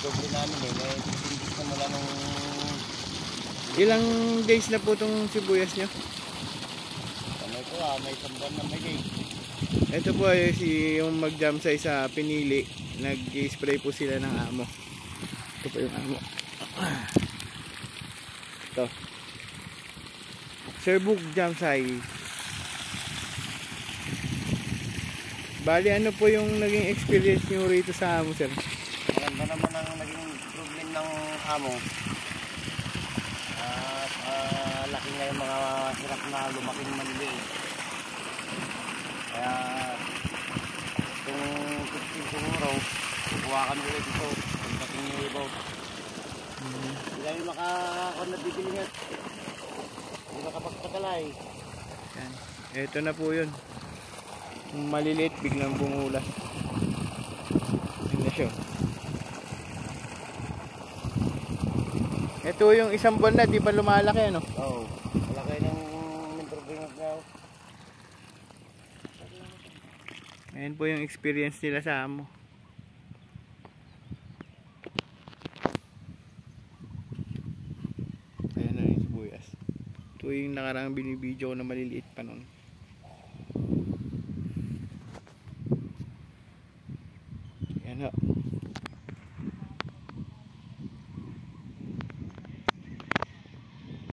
doble namin eh. May sisingit na mula nung... Ilang days na po itong sibuyas nyo? Ano ito may samban na may day. Ito po ay yung mag-jamsay sa Pinili. Nag-spray po sila ng amo. Ito po yung amo. Ito. Serbuk Jamsay. Bali, ano po yung naging experience nyo rito sa amo, sir? Maganda naman ang naging problem ng amo. At laki nga yung mga hirap na lumaking maliliit. Kaya kung 15 siguro, kukuha kami ulit ito. Pagdating nyo iba. Hindi kami makakon na bibilingat. Hindi makapagpatalay. Yan. Ito na po yun. Maliliit, biglang bumulas. Yun na siya. Ito yung isang buwan na, di pa lumalaki, ano? Oo. Malaki ng improvement na. Ayan po yung experience nila sa amo. Ayan na yung sibuyas. Ito yung nakarang binibidyo ko na maliliit pa nun. Ayan o.